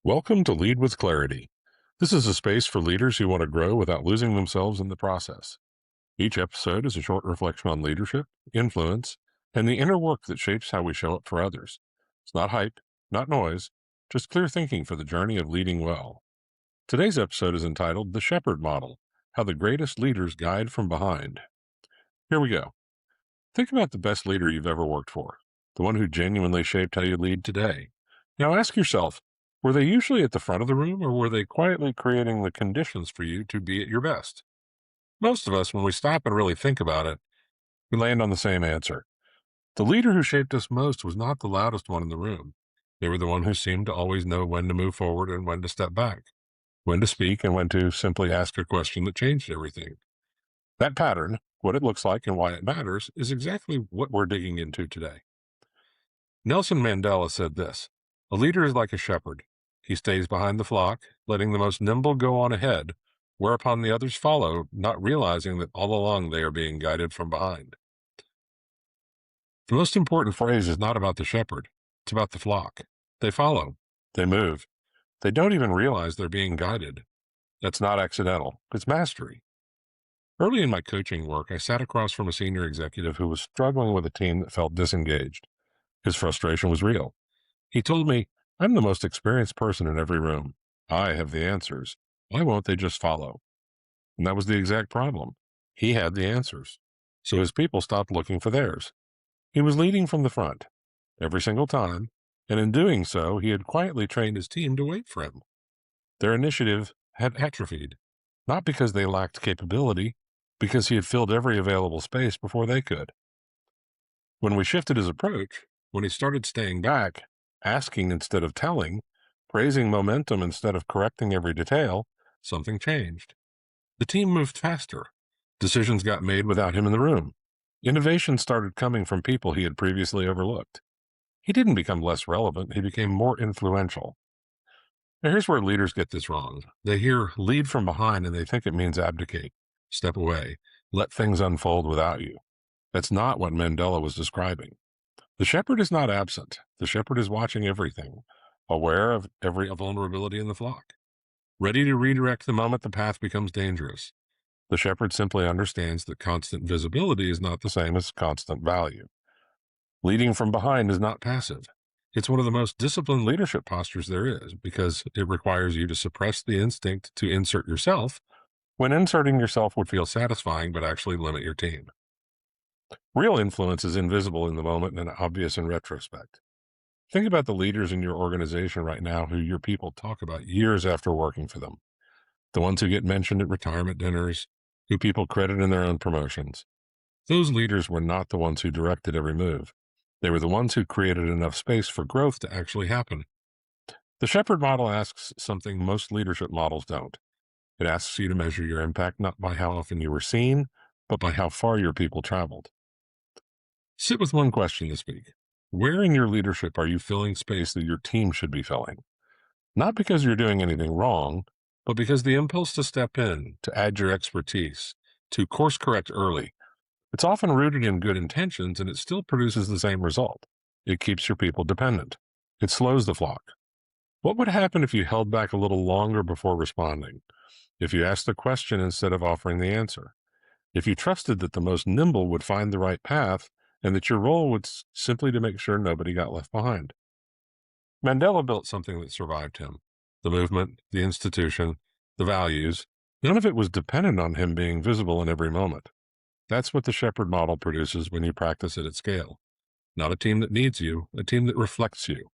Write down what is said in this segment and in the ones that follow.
Welcome to Lead with Clarity. This is a space for leaders who want to grow without losing themselves in the process. Each episode is a short reflection on leadership, influence, and the inner work that shapes how we show up for others. It's not hype, not noise, just clear thinking for the journey of leading well. Today's episode is entitled The Shepherd Model: How the Greatest Leaders Guide from Behind. Here we go. Think about the best leader you've ever worked for, the one who genuinely shaped how you lead today. Now ask yourself, were they usually at the front of the room, or were they quietly creating the conditions for you to be at your best? Most of us, when we stop and really think about it, we land on the same answer. The leader who shaped us most was not the loudest one in the room. They were the one who seemed to always know when to move forward and when to step back, when to speak and when to simply ask a question that changed everything. That pattern, what it looks like and why it matters, is exactly what we're digging into today. Nelson Mandela said this: "A leader is like a shepherd. He stays behind the flock, letting the most nimble go on ahead, whereupon the others follow, not realizing that all along they are being guided from behind." The most important phrase is not about the shepherd, it's about the flock. They follow, they move, they don't even realize they're being guided. That's not accidental, it's mastery. Early in my coaching work, I sat across from a senior executive who was struggling with a team that felt disengaged. His frustration was real. He told me, "I'm the most experienced person in every room. I have the answers. Why won't they just follow?" And that was the exact problem. He had the answers. So his people stopped looking for theirs. He was leading from the front every single time, and in doing so, he had quietly trained his team to wait for him. Their initiative had atrophied, not because they lacked capability, because he had filled every available space before they could. When we shifted his approach, when he started staying back, asking instead of telling, praising momentum instead of correcting every detail, something changed. The team moved faster. Decisions got made without him in the room. Innovation started coming from people he had previously overlooked. He didn't become less relevant, he became more influential. Now, here's where leaders get this wrong. They hear lead from behind and they think it means abdicate, step away, let things unfold without you. That's not what Mandela was describing. The shepherd is not absent. The shepherd is watching everything, aware of every vulnerability in the flock, ready to redirect the moment the path becomes dangerous. The shepherd simply understands that constant visibility is not the same as constant value. Leading from behind is not passive. It's one of the most disciplined leadership postures there is, because it requires you to suppress the instinct to insert yourself when inserting yourself would feel satisfying but actually limit your team. Real influence is invisible in the moment and obvious in retrospect. Think about the leaders in your organization right now who your people talk about years after working for them. The ones who get mentioned at retirement dinners, who people credit in their own promotions. Those leaders were not the ones who directed every move. They were the ones who created enough space for growth to actually happen. The Shepherd model asks something most leadership models don't. It asks you to measure your impact not by how often you were seen, but by how far your people traveled. Sit with one question this week. Where in your leadership are you filling space that your team should be filling? Not because you're doing anything wrong, but because the impulse to step in, to add your expertise, to course correct early, it's often rooted in good intentions and it still produces the same result. It keeps your people dependent. It slows the flock. What would happen if you held back a little longer before responding? If you asked the question instead of offering the answer? If you trusted that the most nimble would find the right path and that your role was simply to make sure nobody got left behind? Mandela built something that survived him. The movement, the institution, the values, none of it was dependent on him being visible in every moment. That's what the Shepherd model produces when you practice it at scale. Not a team that needs you, a team that reflects you.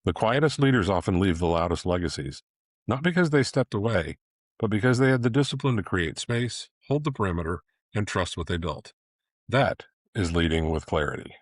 The quietest leaders often leave the loudest legacies, not because they stepped away, but because they had the discipline to create space, hold the perimeter, and trust what they built. That is leading with clarity.